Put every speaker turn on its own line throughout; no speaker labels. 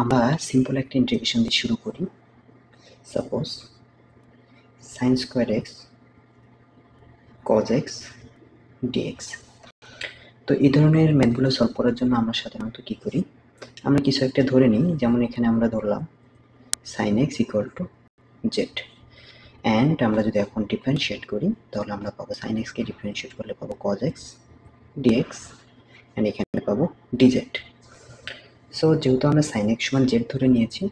আমরা সিম্পল একটা ইন্টিগ্রেশন দিয়ে শুরু করি। Suppose sin square x cos x dx। তো এই ধরনের ম্যাথগুলো সলভ করার জন্য আমরা সাধারণত কি করি, আমরা কিছু একটা ধরে নিই। যেমন এখানে আমরা ধরলাম sin x equal to Z, and আমরা যদি এখন ডিফারেন্সিয়েট করি তাহলে আমরা পাবো sin x কে ডিফারেন্সিয়েট করলে পাবো cos x dx, অ্যান্ড এখানে পাবো dz। সো যেহেতু আমরা sin x সমান জেড ধরে নিয়েছি,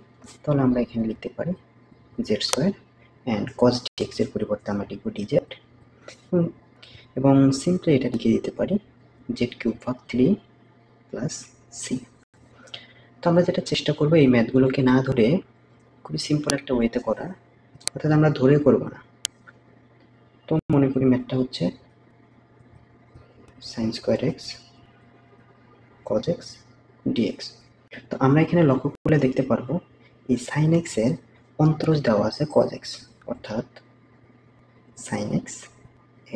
তাহলে আমরা এখানে লিখতে পারি Z square, and cos dx এর পরিবর্তে আমরা লিখব dz, এবং সিম্পলি এটা লিখে দিতে পারি জেড কিউব ভাগ 3 প্লাস সি। তো আমরা যেটা চেষ্টা করবো এই ম্যাথগুলোকে না ধরে খুবই সিম্পল একটা ওয়েতে করার, অর্থাৎ আমরা ধরে করব না। তো মনে করি ম্যাথটা হচ্ছে sin square x cos x dx। তো আমরা এখানে লক্ষ্য করলে দেখতে পারবো এই sin x এর অন্তরজ দেওয়া আছে cos x, অর্থাৎ sin x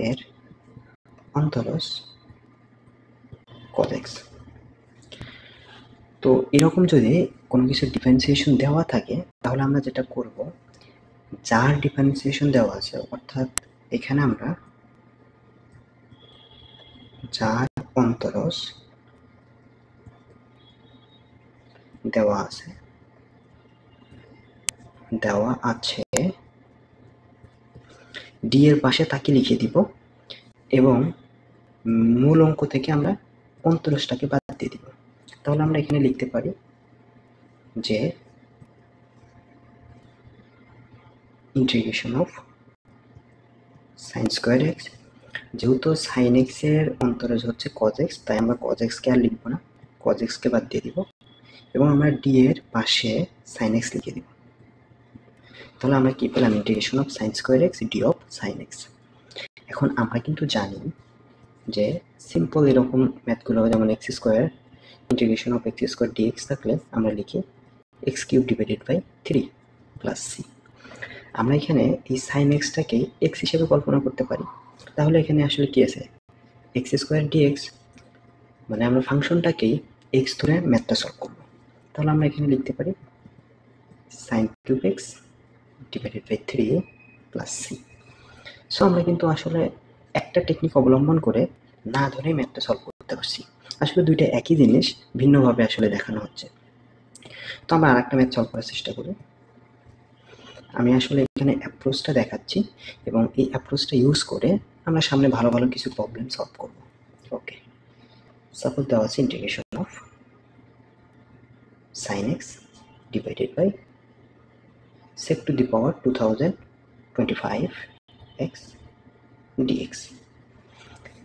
এর অন্তরজ cos x। তো এরকম যদি কোনো কিছু ডিফারেন্সিয়েশন দেওয়া থাকে তাহলে আমরা যেটা করব, যার ডিফারেন্সিয়েশন দেওয়া আছে, অর্থাৎ এখানে আমরা যার অন্তরজ দেওয়া আছে ডি এর পাশে তাকে লিখে দিব, এবং মূল অঙ্ক থেকে আমরা অন্তরজটাকে বাদ দিয়ে দিব। তাহলে আমরা এখানে লিখতে পারি যে integration of sin square x, যেহেতু sin x এর অন্তরজ হচ্ছে cos x, তাই আমরা cos x কে আর লিখব না, cos x কে বাদ দিয়ে দিব, এবং আমরা d এর পাশে sin x লিখে দিব। তাহলে আমরা কি পেলাম, integration of sin square x D of sin x। এখন আমরা কিন্তু জানি যে সিম্পল এরকম ম্যাথগুলো যেমন x square integration of x square dx থাকলে আমরা লিখি x cube divided by 3 plus c. আমরা এখানে এই সাইন এক্সটাকে এক্স হিসেবে কল্পনা করতে পারি। তাহলে এখানে আসলে কি আছে, এক্স স্কোয়ার ডিএক্স, মানে আমরা ফাংশনটাকেই এক্স ধরে ম্যাথটা সলভ করব। তাহলে আমরা এখানে লিখতে পারি sine cube x divided by 3 plus c. So আমরা কিন্তু আসলে একটা টেকনিক অবলম্বন করে না ধরে ম্যাথটা সলভ করতে পারছি। আসলে দুইটা একই জিনিস ভিন্নভাবে আসলে দেখানো হচ্ছে। তো আমরা আরেকটা ম্যাথ সলভ করার চেষ্টা করি। আমি আসলে এখানে অ্যাপ্রোচটা দেখাচ্ছি, এবং এই অ্যাপ্রোচটা ইউজ করে আমরা সামনে ভালো ভালো কিছু প্রবলেম সলভ করব। ওকে, সাপোজ দেওয়া আছে integration of sin x divided by sec to the power 2025 x dx।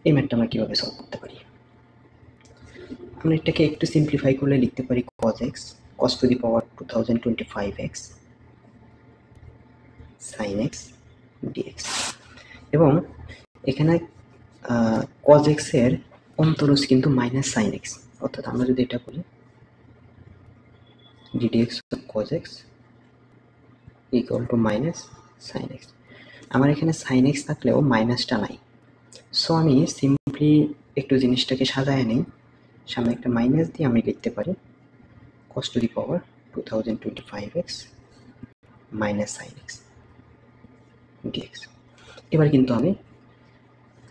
এই ম্যাথটা আমরা কীভাবে সলভ করতে পারি, আমরা এটাকে একটু সিম্পলিফাই করলে লিখতে পারি cos x cos two the power 2025 x sin x dx, এবং এখানে cos x এর অন্তরজ কিন্তু মাইনাস sin x, অর্থাৎ আমরা যদি এটা বলি ddx of cos x equal to minus sin x। আমার এখানে sin x থাকলেও মাইনাসটা নাই, সো আমি সিম্পলি একটু জিনিসটাকে সাজায় নিই, সামনে একটা মাইনাস দিয়ে আমি লিখতে পারি cos to the power 2025x minus sin x dx। এবার কিন্তু আমি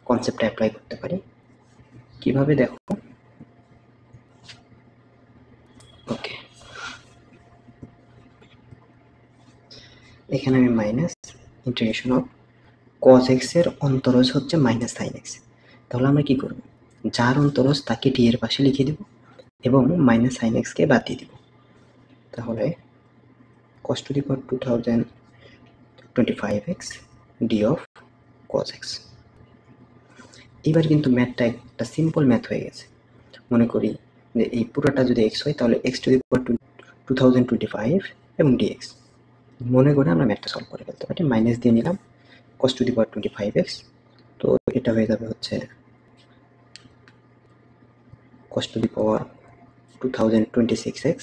কনসেপ্টটা অ্যাপ্লাই করতে পারি। কিভাবে দেখো, ওকে, এখানে আমি minus integration of cos x এর অন্তরজ হচ্ছে মাইনাস sin x। তাহলে আমরা কি করব, যার অন্তরজ তাকে ডি এর পাশে লিখে দেব এবং মাইনাস sin x কে বাদ দিয়ে দেব। তাহলে cos to the power 2025x d of cos x। এবার কিন্তু ম্যাথটা একটা সিম্পল ম্যাথ হয়ে গেছে। মনে করি যে এই পুরোটা যদি x হয় তাহলে x to the power 2025 এবং dx। মনে করে আমরা ম্যাথটা সলভ করে ফেলতে পারি। মাইনাস দিয়ে নিলাম cos to the power 25x, তো এটা হয়ে যাবে হচ্ছে cos to the power 2026x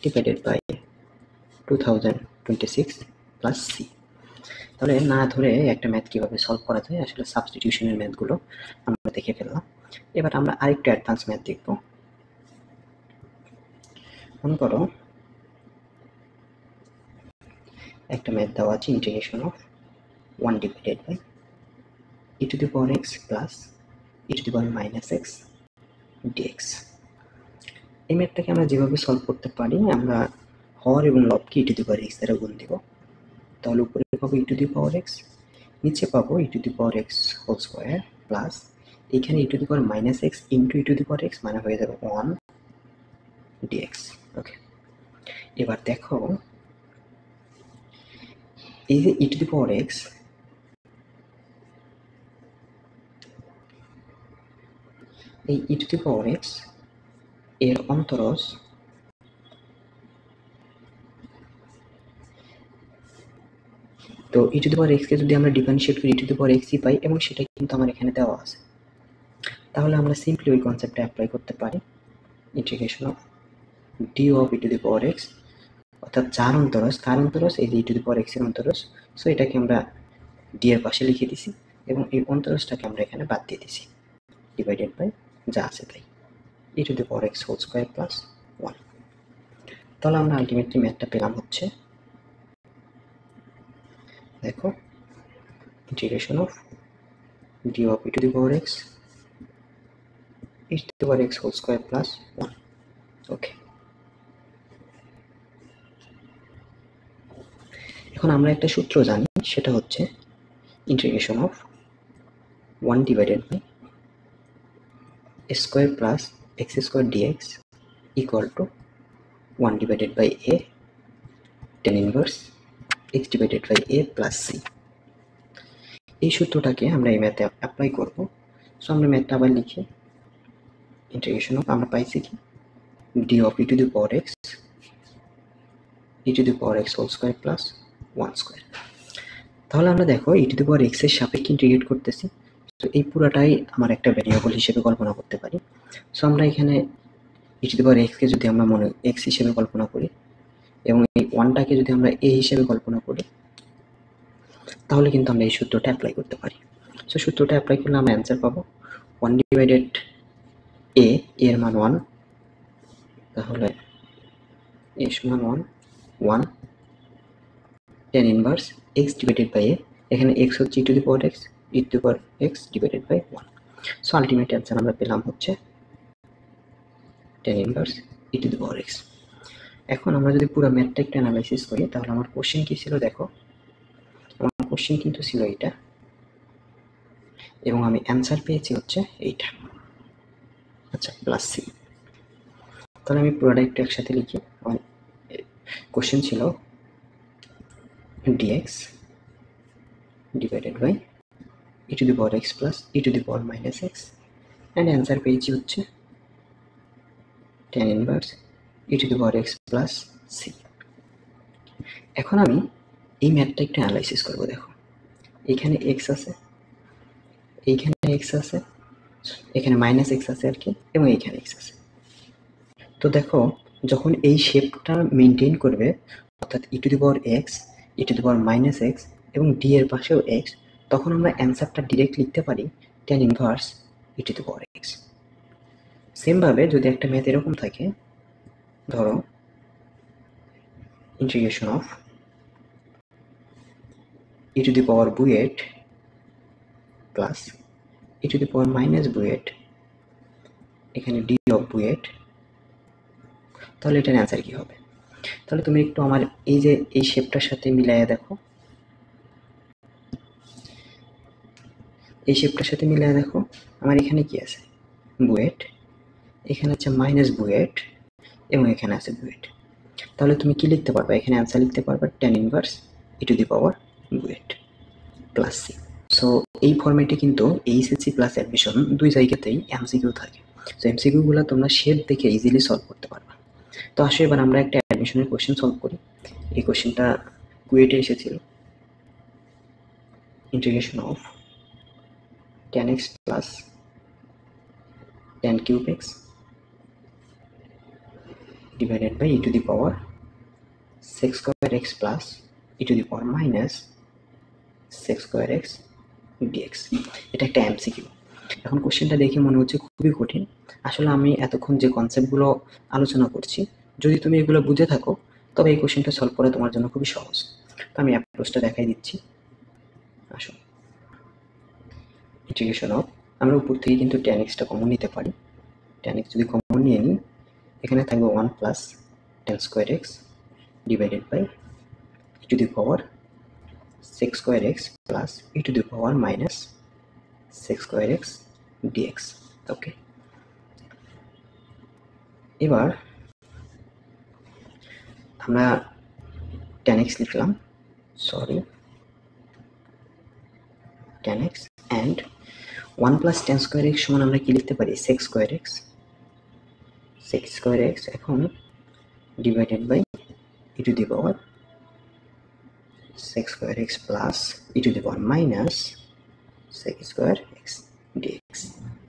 divided by 2026 plus c। তাহলে না ধরে একটা ম্যাথ কীভাবে সলভ করা যায়, আসলে সাবস্টিটিউশনের ম্যাথগুলো আমরা দেখে ফেললাম। এবার আমরা আরেকটু অ্যাডভান্স ম্যাথ দেখব। মনে করো একটা ম্যাথ দেওয়া আছে integration of 1 divided by e to the power x plus e to the power minus x dx। এই ম্যাথটাকে আমরা যেভাবে সলভ করতে পারি, আমরা হর এবং লবকে e to the power x দ্বারা গুণ দেব, তাহলে উপরে পাবো e to the power x, নিচে পাবো e to the power x whole square plus এখানে e to the power minus x into e to the power x মানে হয়ে যাবে 1 dx। ওকে, এবার দেখো এই যে e to the power x, এই e to the power x এর অন্তরজ তো e to the power x কে যদি আমরা ডিফারেন্সিয়েট করি e to the power x ই পাই, এবং সেটা কিন্তু আমার এখানে দেওয়া আছে। তাহলে আমরা সিম্পলি ওই কনসেপ্টটা অ্যাপ্লাই করতে পারি, ইন্টিগ্রেশন অফ d অফ e to the power x, অর্থাৎ যার অন্তরজ তার অন্তরজ এই যে e to the power x এর অন্তরজ, সো এটাকে আমরা d এর পাশে লিখে দিছি এবং এই অন্তরজটাকে আমরা এখানে বাদ দিয়ে দিছি, ডিভাইডেড বাই যা আছে তাই e to the power x whole square plus 1। তাহলে আমরা আলটিমেটলি ম্যাথটা পেলাম হচ্ছে, দেখো ইন্টিগ্রেশন অফ d অফ e to the power x e to the power x whole square plus 1। Okay, এখন আমরা একটা সূত্র জানি, সেটা হচ্ছে integration of 1 divided by square plus x square dx equal to 1 divided by a tan inverse x divided by a প্লাস c। এই সূত্রটাকে আমরা এই ম্যাথে অ্যাপ্লাই করব। সো আমরা ম্যাথটা আবার লিখি, ইন্টিগ্রেশন অফ আমরা পাইছি কি d অফ e to the power x e to the power x whole square plus 1 square. তাহলে আমরা দেখো e to the power x এর সাপেক্ষে ইন্টিগ্রেট করতেছি, তো এই পুরোটাই আমার একটা ভেরিয়েবল হিসেবে কল্পনা করতে পারি। সো আমরা এখানে e to the power x কে যদি আমরা মনে x হিসেবে কল্পনা করি এবং এই 1টাকে যদি আমরা a হিসেবে কল্পনা করি, তাহলে কিন্তু আমরা এই সূত্রটা অ্যাপ্লাই করতে পারি। সো সূত্রটা অ্যাপ্লাই করলে আমরা অ্যান্সার পাবো 1 ডিভাইডেড a এর মান 1, তাহলে a সমান 1 tan inverse x divided by a, এখানে x হচ্ছে e to the power x e to the power x divided by 1। So ultimate answer আমরা পেলাম হচ্ছে tan inverse e to the power x। এখন আমরা যদি পুরো ম্যাথটা একটু অ্যানালাইসিস করি, তাহলে আমার কোশ্চেন কি ছিল, দেখো আমার কোশ্চেন কিন্তু ছিল এইটা এবং আমি অ্যান্সার পেয়েছি হচ্ছে এইটা, আচ্ছা প্লাস সি। তাহলে আমি পুরোটা একটু একসাথে লিখি। আমার কোশ্চেন ছিল dx divided by e to the power x plus e to the power minus x, and answer পেয়েছি হচ্ছে tan inverse e to the power x plus c। এখন আমি এই ম্যাথটা একটু অ্যানালাইসিস করব। দেখো এখানে x আছে, এইখানে x আছে, এখানে মাইনাস x আছে আর কি, এবং এইখানে x আছে। তো দেখো যখন এই শেপটা মেনটেন করবে, অর্থাৎ e to the power x e to the power minus x এবং d এর পাশেও x, তখন আমরা অ্যান্সারটা ডিরেক্ট লিখতে পারি tan inverse e to the power x। Same ভাবে যদি একটা ম্যাথ এরকম থাকে, ধরো integration of e to the power বুয়েট plus e to the power minus BUET, এখানে d অফ বুয়েট, তাহলে এটার অ্যান্সার কি হবে? তাহলে তুমি একটু আমার এই যে এই শেপটার সাথে মিলাইয়া দেখো, এই শেপটার সাথে মিলাইয়া দেখো আমার এখানে কি আছে, বুয়েট, এখানে আছে মাইনাস বুয়েট এবং এখানে আছে বুয়েট। তাহলে তুমি কি লিখতে পারবে? এখানে অ্যান্সার লিখতে পারবে tan inverse e to the power বুয়েট প্লাস সি। সো এই ফরম্যাটে কিন্তু এইচএসসি প্লাস অ্যাডমিশন দুই জায়গাতেই এমসিকিউ থাকে। সো এমসিকিউগুলো তোমরা শেপ দেখে ইজিলি সলভ করতে পারবে। তো আসো এবার আমরা একটা অ্যাডমিশনের কোশ্চেন সলভ করি। এই কোশ্চেনটা কুয়েটে এসেছিল, integration of tan x plus tan cube x divided by e to the power sec square x plus e to the power minus sec square x dx। এটা একটা এমসিকিউ। এখন কোশ্চেনটা দেখে মনে হচ্ছে খুবই কঠিন। আসলে আমি এতক্ষণ যে কনসেপ্টগুলো আলোচনা করছি যদি তুমি এগুলো বুঝে থাকো তবে এই কোশ্চেনটা সলভ করা তোমার জন্য খুবই সহজ। তো আমি অ্যাপ্রোচটা দেখাই দিচ্ছি। আসো, ইন্টিগ্রেশন অফ, আমরা উপর থেকে কিন্তু tan x টা কমন নিতে পারি। tan x যদি কমন নিয়ে নিই, এখানে থাকবে 1 plus tan square x divided by e to the power sec square x plus e to the power minus sec square x dx। Okay, এবার আমরা tan x লিখলাম, sorry tan x and 1 plus tan square x সমান আমরা কি লিখতে পারি, sec square x এখন divided by e to the power sec square x plus e to the power minus sec square x dx।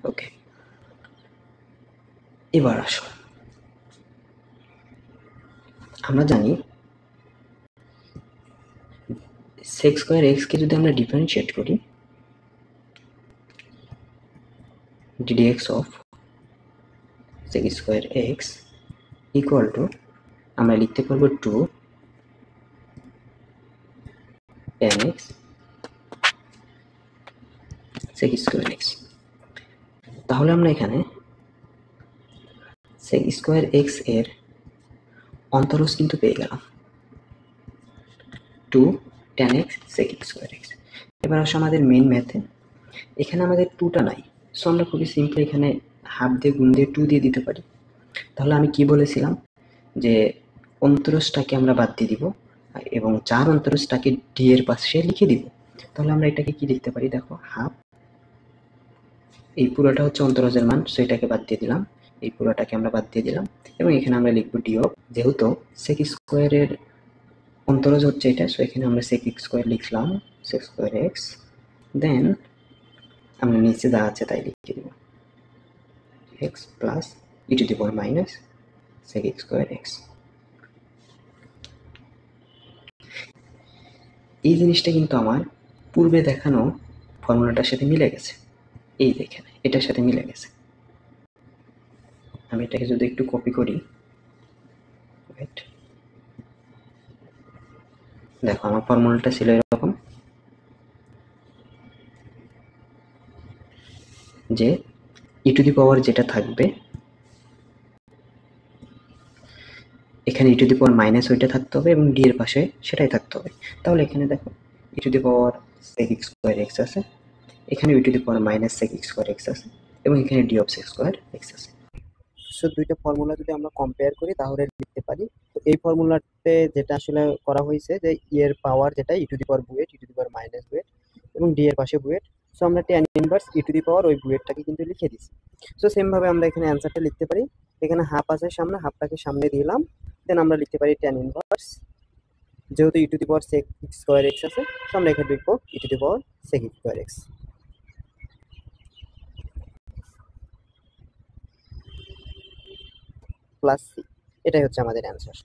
Okay, এবার আসো, আমরা জানি sec স্কোয়ার এক্স কে যদি আমরা ডিফারেন্সিয়েট করি, ddx of sec square x equal to আমরা লিখতে পারবো 2 tan x sec square x. তাহলে আমরা এখানে sec স্কোয়ার এক্স এর অন্তরজ কিন্তু পেয়ে গেলাম 2 tan x sec square x. এবার আসো আমাদের মেইন ম্যাথে, এখানে আমাদের 2টা নাই, সো আমরা খুবই সিম্পল এখানে হাফ দিয়ে গুণ দিয়ে 2 দিয়ে দিতে পারি। তাহলে আমি কি বলেছিলাম যে অন্তরজটাকে আমরা বাদ দিয়ে দিব এবং 4 অন্তরজটাকে ডি এর পাশে লিখে দিব। তাহলে আমরা এটাকে কি লিখতে পারি, দেখো হাফ, এই পুরোটা হচ্ছে অন্তরজের মান, সো এটাকে বাদ দিয়ে দিলাম, এই পুরোটাকে আমরা বাদ দিয়ে দিলাম এবং এখানে আমরা লিখবো ডি অফ, যেহেতু sec স্কোয়ারের অন্তরজ হচ্ছে এটা, সো এখানে আমরা sec স্কোয়ার লিখলাম sec স্কোয়ার এক্স, দেন আমরা নিচে যা আছে তাই লিখে দিব x plus E to the power minus sec square x. এই জিনিসটা কিন্তু আমার পূর্বে দেখানো ফর্মুলাটার সাথে মিলে গেছে, এই দেখেন এটার সাথে মিলে গেছে। আমি এটাকে যদি একটু কপি করি, দেখো আমার ফর্মুলাটা ছিল এরকম যে ই টু দি পাওয়ার যেটা থাকবে এখানে e to the power minus ওইটা থাকতে হবে এবং ডি এর পাশে সেটাই থাকতে হবে। তাহলে এখানে দেখো e to the power sec square x আছে, এখানে e to the power minus sec square x আছে এবং এখানে D of sec square x আছে। সো দুইটা ফর্মুলা যদি আমরা কম্পেয়ার করি তাহলে লিখতে পারি, তো এই ফর্মুলাতে যেটা আসলে করা হয়েছে যে ই এর পাওয়ার যেটা ই টু দি পাওয়ার বুয়েট, e to the power minus বুয়েট এবং ডি এর পাশে বুয়েট, সো আমরা tan inverse e to the power ওই বুয়েটটাকে কিন্তু লিখে দিছি। সো সেম ভাবে আমরা এখানে অ্যান্সারটা লিখতে পারি, এখানে হাফ আছে সামনে, হাফটাকে সামনে দিলাম, দেন আমরা লিখতে পারি tan ইনভার্স, যেহেতু e to the power sec square x আছে, সো আমরা এখানে লিখবো e to the power sec square x plus c. এটাই হচ্ছে আমাদের অ্যান্সার।